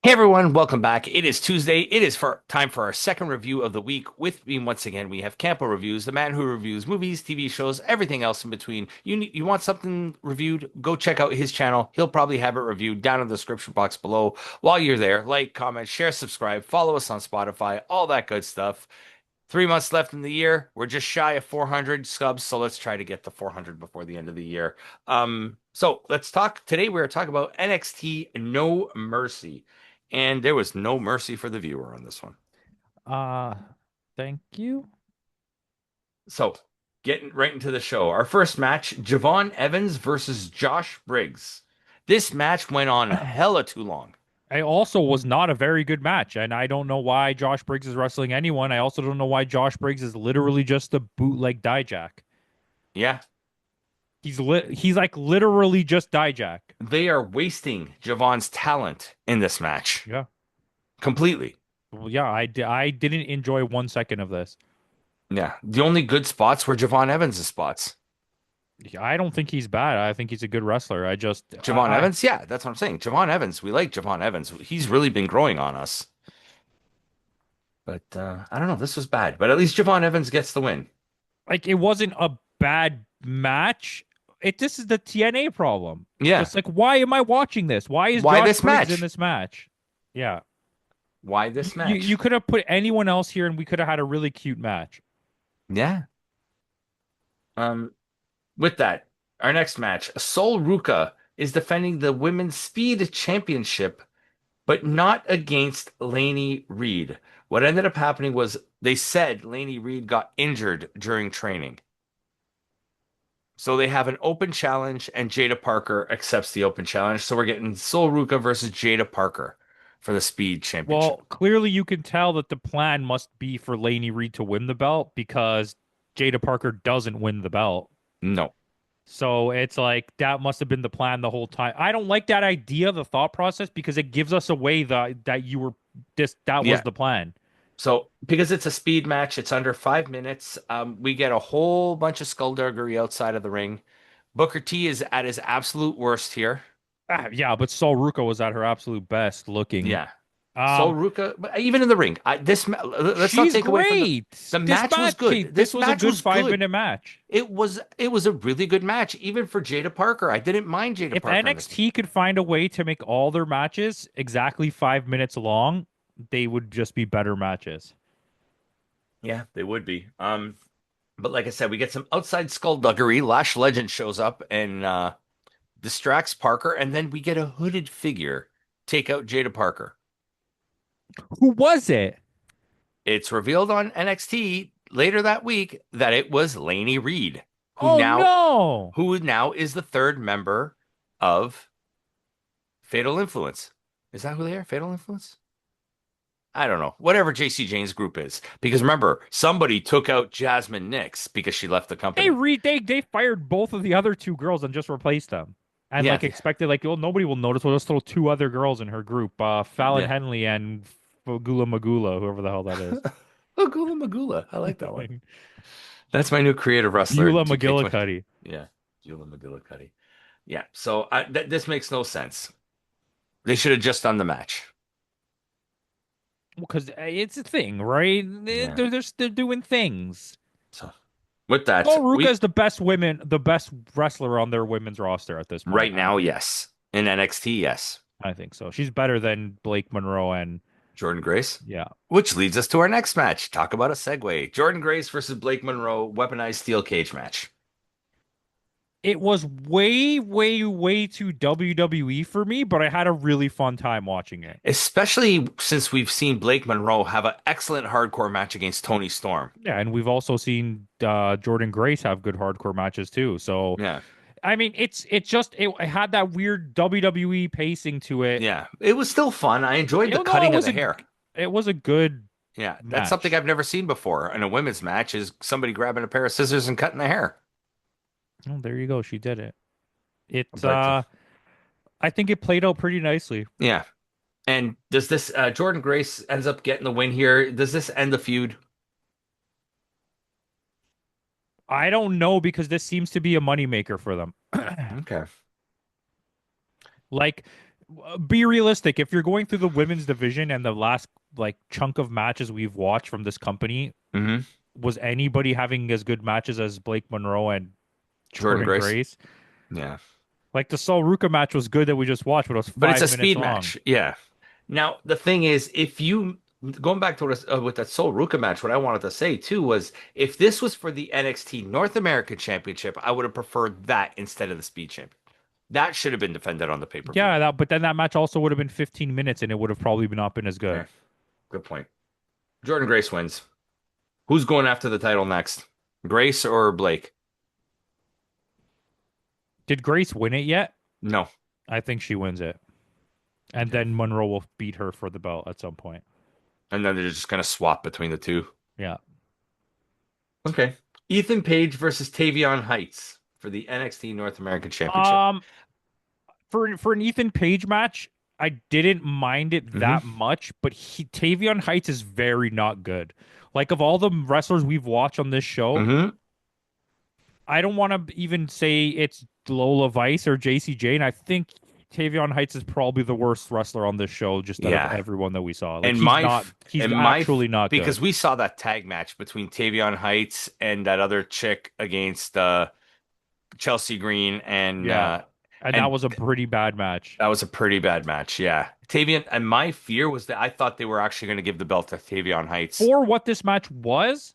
Hey everyone, welcome back. It is Tuesday. It is time for our second review of the week. With me once again, we have Campo.Reviews, the man who reviews movies, TV shows, everything else in between. You want something reviewed? Go check out his channel. He'll probably have it reviewed down in the description box below. While you're there, like, comment, share, subscribe, follow us on Spotify, all that good stuff. 3 months left in the year. We're just shy of 400 subs, so let's try to get to 400 before the end of the year. So let's talk. Today we're talking about NXT No Mercy. And there was no mercy for the viewer on this one. Uh, thank you. So, getting right into the show. Our first match, Javon Evans versus Josh Briggs. This match went on hella too long. I also was not a very good match, and I don't know why Josh Briggs is wrestling anyone. I also don't know why Josh Briggs is literally just a bootleg Dijak. Yeah, He's like literally just Dijak. they are wasting Javon's talent in this match Yeah. completely. Well, yeah, I didn't enjoy 1 second of this. Yeah, the only good spots were Javon Evans' spots. I don't think he's bad. I think he's a good wrestler. I just Javon Evans, yeah, that's what I'm saying. Javon Evans, we like Javon Evans. He's really been growing on us. But I don't know, this was bad. But at least Javon Evans gets the win. like it wasn't a bad match. This is the TNA problem. Yeah. It's like, why am I watching this? Why is Why Josh this Briggs in match? this match? Yeah. Why You, this you you match? could have put anyone else here and we could have had a really cute match. Yeah. Um, with that, our next match, Sol Ruka is defending the Women's Speed Championship, but not against Lainey Reed. What ended up happening was they said Lainey Reed got injured during training. So they have an open challenge, and Jada Parker accepts the open challenge. So we're getting Sol Ruka versus Jada Parker for the Speed Championship. Well, clearly you can tell that the plan must be for Lainey Reed to win the belt because Jada Parker doesn't win the belt. No. So it's like that must have been the plan the whole time. I don't like that idea, the thought process, because it gives us away that you were that was Yeah. the plan. So because it's a speed match, it's under 5 minutes. We get a whole bunch of skullduggery outside of the ring. Booker T is at his absolute worst here. Yeah, but Sol Ruka was at her absolute best looking. Yeah. Sol Um, Ruka, but even in the ring, let's not she's take away from the great. match was good. This This was a match good was five good. minute match. It was a really good match, even for Jada Parker. I didn't mind Jada If Parker in this. NXT could find a way to make all their matches exactly 5 minutes long, they would just be better matches. Yeah, they would be. But like I said, we get some outside skullduggery. Lash Legend shows up and distracts Parker, and then we get a hooded figure take out Jada Parker. Who was it? It's revealed on NXT later that week that it was Lainey Reed, who Oh now no! who now is the third member of Fatal Influence. Is that who they are? Fatal Influence? I don't know. Whatever JC Jane's group is. Because remember, somebody took out Jasmine Nix because she left the company. They fired both of the other two girls and just replaced them. And Yeah, like expected, like, well, nobody will notice. We'll just throw two other girls in her group, Fallon yeah. Henley and Fagula Magula, whoever the hell that is. Magula Magula. I like that one. That's my new creative wrestler in Beulah 2K20. McGillicuddy. Yeah, Julia McGillicuddy. Yeah, so this makes no sense. They should have just done the match. Because it's a thing, right? Yeah. They're doing things. So with that, Well, Ruka we is the best wrestler on their women's roster at this right point. now, yes. In NXT, yes. I think so. She's better than Blake Monroe, and Jordan Grace. yeah, Which leads us to our next match. Talk about a segue. Jordan Grace versus Blake Monroe, weaponized steel cage match. it was way, way, way too WWE for me, but I had a really fun time watching it. Especially since we've seen Blake Monroe have an excellent hardcore match against Tony Storm. Yeah, and we've also seen Jordan Grace have good hardcore matches too. So Yeah. I mean, it had that weird WWE pacing to it. Yeah. It was still fun. I enjoyed the No, cutting of the hair. it was a good Yeah. That's something match. I've never seen before in a women's match is somebody grabbing a pair of scissors and cutting the hair. Oh, there you go. She did it. It But I think it played out pretty nicely. yeah. And does this Jordan Grace ends up getting the win here? Does this end the feud? I don't know because this seems to be a moneymaker for them. Okay. Like Be realistic. If you're going through the women's division and the last like chunk of matches we've watched from this company, Hmm. was anybody having as good matches as Blake Monroe and Jordan Jordan Grace. Grace? Yeah. Like the Sol Ruka match was good that we just watched, but it was But it's five a minutes speed long. match. Yeah. Now, the thing is, if you going back to what with that Sol Ruka match, what I wanted to say too was if this was for the NXT North American Championship, I would have preferred that instead of the Speed Champ. That should have been defended on the pay-per-view. Yeah, but then that match also would have been 15 minutes and it would have probably not been as good. Yeah, good point. Jordan Grace wins. Who's going after the title next? Grace or Blake? Did Grace win it yet? No. I think she wins it. And Okay. then Monroe will beat her for the belt at some point. And then they're just gonna swap between the two. Yeah. Okay. Ethan Page versus Tavion Heights for the NXT North American Championship. Um, for an Ethan Page match, I didn't mind it Hmm. that much, but Tavion Heights is very not good. Like of all the wrestlers we've watched on this show, Hmm. I don't want to even say it's Lola Vice or JC Jane. I think Tavion Heights is probably the worst wrestler on this show, just out of Yeah. everyone that we saw. Like And he's not, he's actually not because good. we saw that tag match between Tavion Heights and that other chick against Chelsea Green Yeah, and that and was a pretty bad match. that was a pretty bad match. Yeah. Tavion, and my fear was that I thought they were actually going to give the belt to Tavion Heights. For what this match was,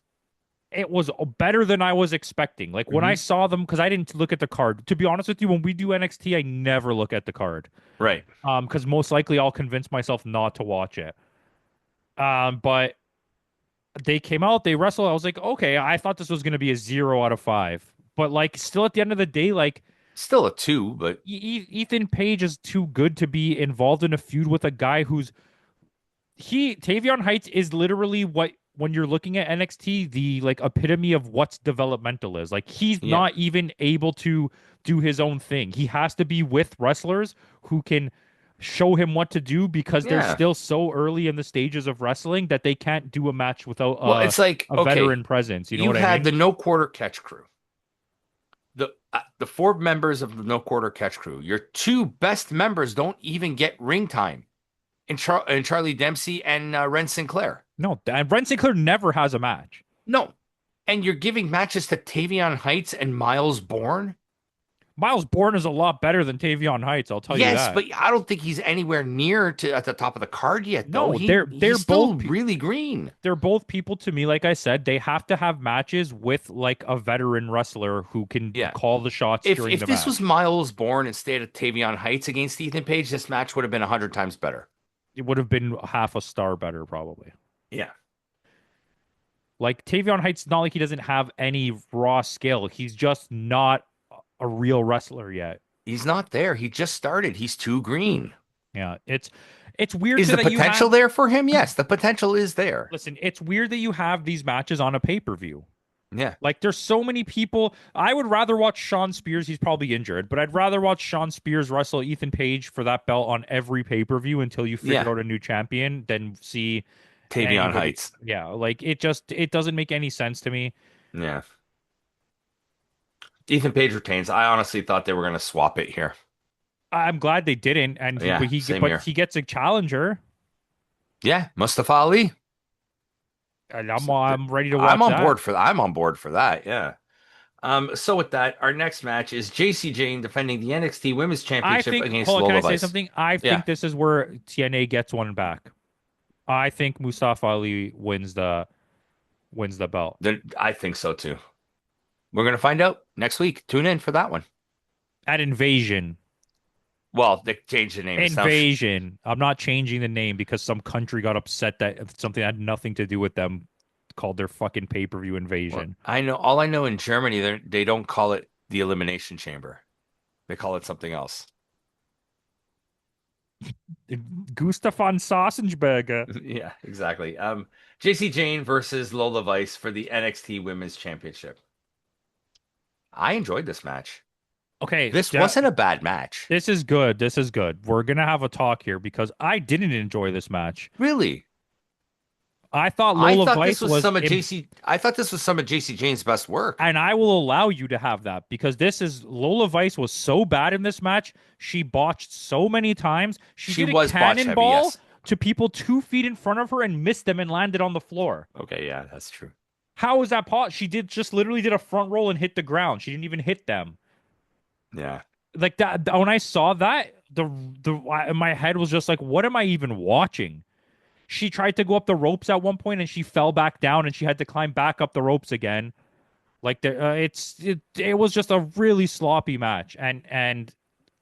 it was better than I was expecting. Like when I Hmm. saw them, because I didn't look at the card. To be honest with you, when we do NXT, I never look at the card. Right. Because most likely I'll convince myself not to watch it. But they came out, they wrestled. I was like, okay, I thought this was going to be a 0 out of 5. But like, still at the end of the day, like Still a two, but Ethan Page is too good to be involved in a feud with a guy who's Tavion Heights is literally what when you're looking at NXT, the like epitome of what's developmental is. Like he's yeah. not even able to do his own thing. He has to be with wrestlers who can show him what to do because they're Yeah. still so early in the stages of wrestling that they can't do a match without Well, it's like, a okay, veteran presence. You know you what I had mean? the no quarter catch crew. The four members of the no quarter catch crew. Your two best members don't even get ring time. And Charlie Dempsey and Ren Sinclair. No, and Brent Sinclair never has a match. No. And you're giving matches to Tavion Heights and Miles Bourne? Miles Bourne is a lot better than Tavion Heights, I'll tell you Yes, that. but I don't think he's anywhere near to at the top of the card yet, though. No, He's still really green. they're both people to me. Like I said, they have to have matches with like a veteran wrestler who can Yeah. call the shots during If the this was match. Miles Bourne instead of Tavion Heights against Ethan Page, this match would have been 100 times better. It would have been half a star better, probably. Yeah. Like Tavion Heights, not like he doesn't have any raw skill. He's just not a real wrestler yet. He's not there. He just started. He's too green. Yeah, it's weird Is too the that you potential have. there for him? Yes, the potential is there. Listen, it's weird that you have these matches on a pay-per-view. Yeah. Like there's so many people. I would rather watch Sean Spears. He's probably injured, but I'd rather watch Sean Spears wrestle Ethan Page for that belt on every pay-per-view until you figure Yeah. out a new champion than see Tavion anybody. Heights. Yeah, like it doesn't make any sense to me. Yeah. Ethan Page retains. I honestly thought they were going to swap it here. I'm glad they didn't, and Yeah, same here. he gets a challenger, Yeah, Mustafa Ali. and I'm ready to watch I'm on that. board for I'm on board for that. Yeah. So with that, our next match is JC Jane defending the NXT Women's I Championship think. against Hold on, can Lola I say Vice. something? I Yeah. think this is where TNA gets one back. I think Mustafa Ali wins the belt. I think so too. We're gonna find out next week. Tune in for that one. At Invasion. Well, they changed the name. It's now Invasion. I'm not changing the name because some country got upset that something that had nothing to do with them called their fucking pay-per-view Invasion. I know. All I know in Germany, they don't call it the Elimination Chamber. They call it something else. Gustav von Sassensberger. Yeah, exactly. JC Jane versus Lola Vice for the NXT Women's Championship. I enjoyed this match. Okay, This wasn't a bad match. This is good. This is good. We're gonna have a talk here because I didn't enjoy this match. Really? I thought I Lola thought this Vice was was some of JC. I thought this was some of JC Jane's best work. and I will allow you to have that because this is Lola Vice was so bad in this match. She botched so many times. She She did a was botch heavy, cannonball yes. to people 2 feet in front of her and missed them and landed on the floor. Okay, yeah, that's true. How is that pot? She did just literally did a front roll and hit the ground. She didn't even hit them. Yeah, Like that when I saw that, my head was just like, what am I even watching? She tried to go up the ropes at one point and she fell back down and she had to climb back up the ropes again. Like it was just a really sloppy match, and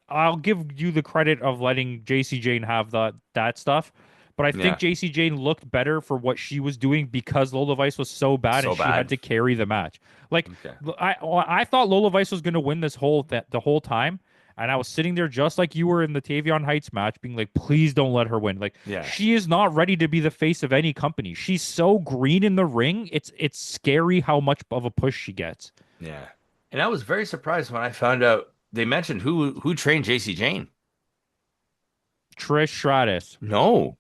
I'll give you the credit of letting JC Jane have that stuff, but I think yeah, JC Jane looked better for what she was doing because Lola Vice was so bad and so she had bad. to carry the match. Like Okay. I thought Lola Vice was going to win this the whole time. And I was sitting there just like you were in the Tavion Heights match, being like, please don't let her win. Like, Yeah, she is not ready to be the face of any company. She's so green in the ring. It's scary how much of a push she gets. yeah. And I was very surprised when I found out they mentioned who trained JC Jane. Trish Stratus, No,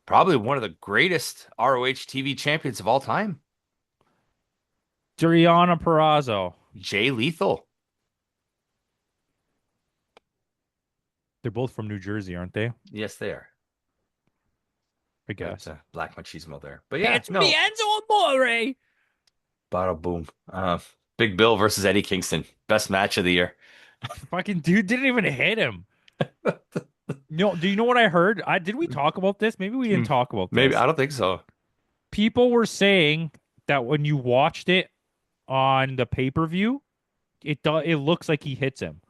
probably one of the greatest ROH TV champions of all time, Duriana Perrazzo. Jay Lethal. They're both from New Jersey, aren't they? Yes, they are. I But guess. Black Machismo there. But yeah, It's no. Enzo Amore. Bada boom. Big Bill versus Eddie Kingston. Best match of the year. Fucking dude didn't even hit him. No, do you know what I heard? Did we talk about this? Maybe we didn't Hmm. talk about Maybe this. I don't think so. People were saying that when you watched it on the pay-per-view, it looks like he hits him.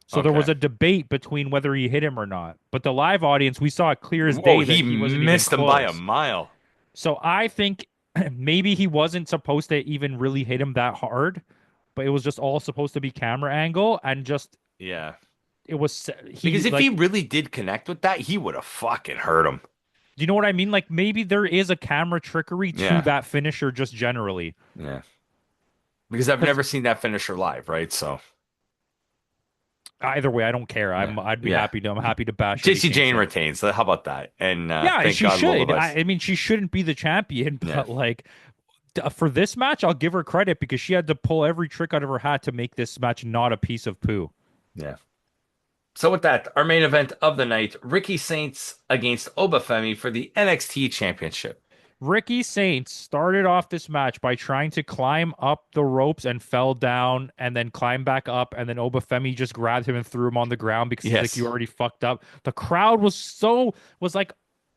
So there was Okay. a debate between whether he hit him or not. But the live audience, we saw it clear as Oh, day that he he wasn't even missed him by a close. mile. So I think maybe he wasn't supposed to even really hit him that hard, but it was just all supposed to be camera angle and just Yeah. it was Because he if he like really did connect with that, he would have fucking hurt him. do you know what I mean? Like maybe there is a camera trickery to Yeah. that finisher just generally. Yeah. Because I've Because never seen that finisher live, right? So, either way, I don't care. yeah. I'd be Yeah. happy to I'm happy to bash Eddie JC Jane Kingston. retains. So how about that? And Yeah, thank she God Lola should. Vice. I mean, she shouldn't be the champion, Yeah. but like for this match, I'll give her credit because she had to pull every trick out of her hat to make this match not a piece of poo. Yeah. So with that, our main event of the night, Ricky Saints against Obafemi for the NXT Championship. Ricky Saints started off this match by trying to climb up the ropes and fell down and then climb back up. And then Obafemi just grabbed him and threw him on the ground because he's like, you Yes. already fucked up. The crowd was like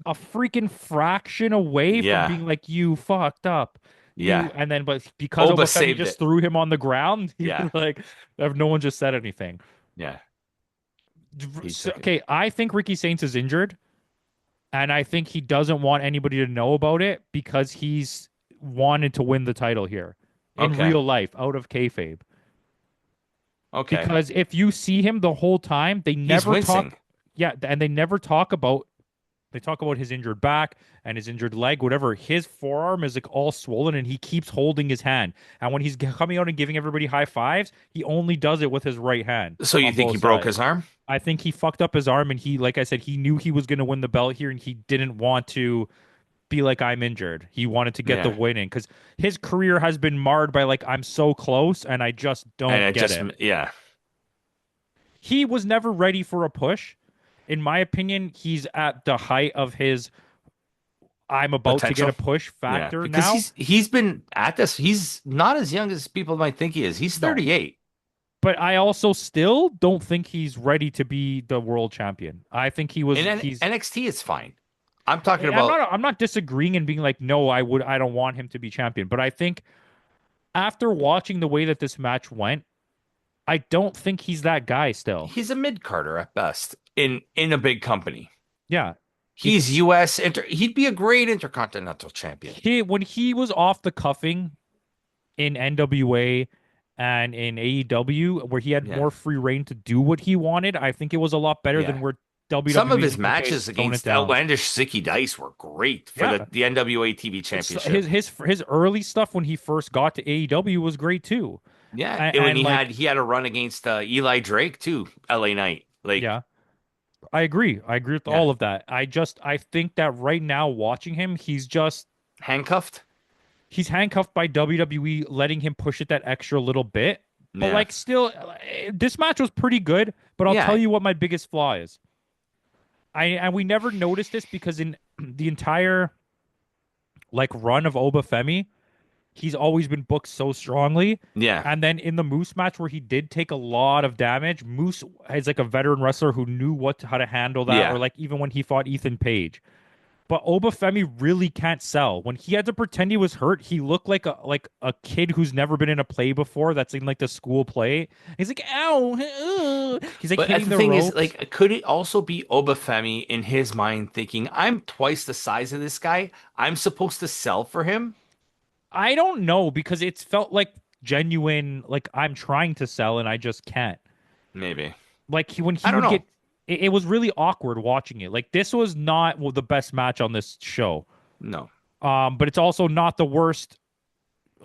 a freaking fraction away from Yeah. being like, you fucked up. Yeah. And then, but because Oba Obafemi saved just it. threw him on the ground, he Yeah. was like, no one just said anything. Yeah. He took it. Okay, I think Ricky Saints is injured. And I think he doesn't want anybody to know about it because he's wanted to win the title here in Okay. real life, out of kayfabe. Okay. Because if you see him the whole time, they He's never wincing. talk. Yeah, and they never talk about. They talk about his injured back and his injured leg, whatever. His forearm is like all swollen, and he keeps holding his hand. And when he's coming out and giving everybody high fives, he only does it with his right hand So you on think both he broke sides. his arm? I think he fucked up his arm, and he, like I said, he knew he was going to win the belt here, and he didn't want to be like I'm injured. He wanted to get the Yeah. win in because his career has been marred by like I'm so close and I just And don't it get just, it. yeah. He was never ready for a push. In my opinion, he's at the height of his I'm about to get Potential. a push Yeah. factor Because now. he's been at this. He's not as young as people might think he is. He's No. 38. But I also still don't think he's ready to be the world champion. I think he's NXT is fine. I'm talking about I'm not disagreeing and being like, no, I don't want him to be champion. But I think after watching the way that this match went, I don't think he's that guy still. he's a mid Carter at best in a big company. Yeah. He's US he'd be a great intercontinental champion. When he was off the cuffing in NWA and in AEW, where he had Yeah. more free reign to do what he wanted, I think it was a lot better Yeah. than where WWE Some of is his like, okay, matches tone it against down. outlandish Zicky Dice were great for Yeah. the NWA TV championship. His early stuff when he first got to AEW was great too. Yeah, And, and when and like he had a run against Eli Drake too, LA Knight. Like yeah. I agree. I agree with Yeah. all of that. I think that right now watching him, Handcuffed? he's handcuffed by WWE, letting him push it that extra little bit. But Yeah. like still, this match was pretty good. But I'll tell Yeah. you what my biggest flaw is. And we never noticed this because in the entire like run of Obafemi, he's always been booked so strongly. Yeah. And then in the Moose match where he did take a lot of damage, Moose is like a veteran wrestler who knew how to handle that, Yeah. or like even when he fought Ethan Page. But Obafemi really can't sell. When he had to pretend he was hurt, he looked like a kid who's never been in a play before. That's in like the school play. He's like, "Ow!" He's like But hitting the the thing is, ropes. like, could it also be Obafemi in his mind thinking, I'm twice the size of this guy. I'm supposed to sell for him? I don't know because it's felt like genuine. Like I'm trying to sell and I just can't. Maybe. Like when I he don't would get, know. it was really awkward watching it. Like this was not the best match on this show. No. But it's also not the worst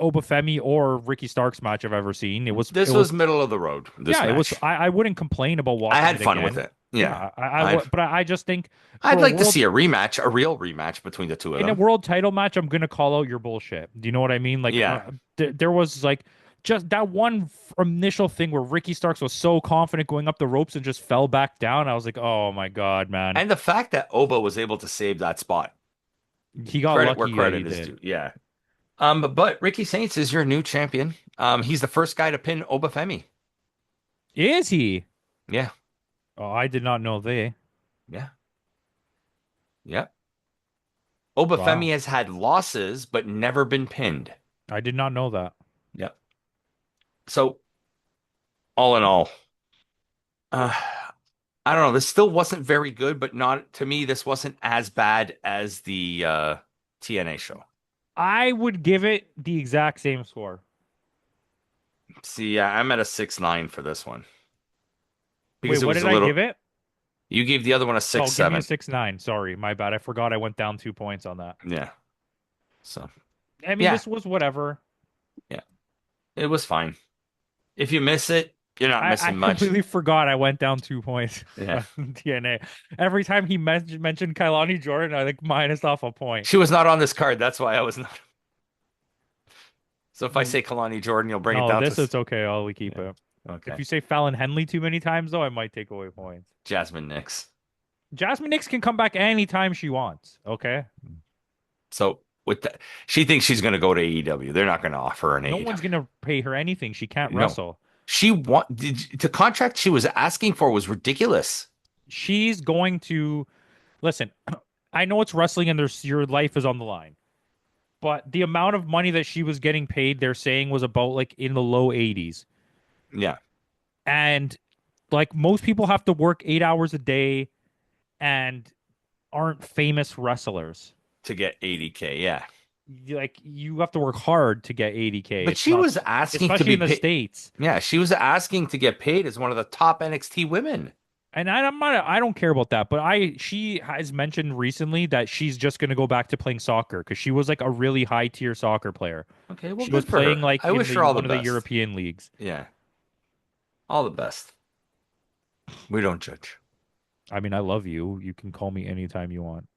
Obafemi or Ricky Starks match I've ever seen. It This was was middle of the road, this yeah, it was. match. I wouldn't complain about I watching had it fun with again. it. Yeah. Yeah, I've but I just think I'd for a like to world see a rematch, a real rematch between the two of in a them. world title match, I'm gonna call out your bullshit. Do you know what I mean? Like, Yeah. there was like just that one initial thing where Ricky Starks was so confident going up the ropes and just fell back down. I was like, oh my god, man, And the fact that Oba was able to save that spot. he got Credit where lucky that he credit is did. due. Yeah. But Ricky Saints is your new champion. He's the first guy to pin Obafemi. Is he? Yeah. Oh, I did not know they. Yeah. Yeah. Obafemi Wow, has had losses, but never been pinned. I did not know that. Yep. So all in all, uh, I don't know. This still wasn't very good, but not to me. This wasn't as bad as the TNA show. I would give it the exact same score. See, yeah, I'm at a 6.9 for this one Wait, because it what was did a I little. give it? You gave the other one a Oh, six give me a seven. 6.9. Sorry, my bad. I forgot I went down 2 points on that. Yeah. So I mean, yeah, this was whatever. yeah, it was fine. If you miss it, you're not I missing much. completely forgot I went down 2 points Yeah. on TNA. Every time he mentioned Kailani Jordan, I like minus off a point. She was not on this card. That's why I was not. So if I Mm, say Kalani Jordan, you'll bring it no, down to this is okay. I'll keep yeah. it. If Okay. you say Fallon Henley too many times, though, I might take away points. Jasmine Nix. Jasmine Nix can come back anytime she wants. Okay. So with that, she thinks she's going to go to AEW. They're not going to offer her an No one's AEW. gonna pay her anything. She can't No. wrestle. The contract she was asking for was ridiculous. She's going to listen. I know it's wrestling and there's your life is on the line. But the amount of money that she was getting paid, they're saying was about like in the low 80s. Yeah. And like most people have to work 8 hours a day and aren't famous wrestlers. To get 80K. Yeah. Like you have to work hard to get 80K. But It's she not, was asking to especially be in the paid. States. Yeah. She was asking to get paid as one of the top NXT women. And I'm not, I don't care about that, but she has mentioned recently that she's just going to go back to playing soccer because she was like a really high tier soccer player. Okay. Well, She was good for playing her. like I in wish her the all the one of the best. European leagues. Yeah. All the best. We don't judge. I mean, I love you. You can call me anytime you want.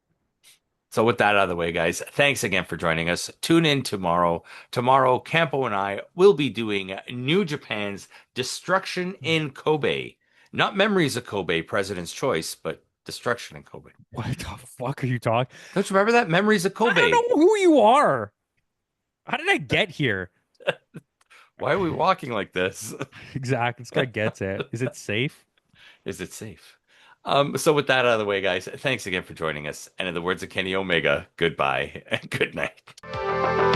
So with that out of the way, guys, thanks again for joining us. Tune in tomorrow. Tomorrow, Campo and I will be doing New Japan's Destruction in Kobe. Not Memories of Kobe, President's Choice, but Destruction in Kobe. What the fuck are you talking? Don't you remember that? Memories of I don't Kobe. know who you are. How did I get here? Why are we walking like this? Exactly. This guy gets it. Is it safe? Is it safe? So with that out of the way, guys, thanks again for joining us. And in the words of Kenny Omega, goodbye and good night.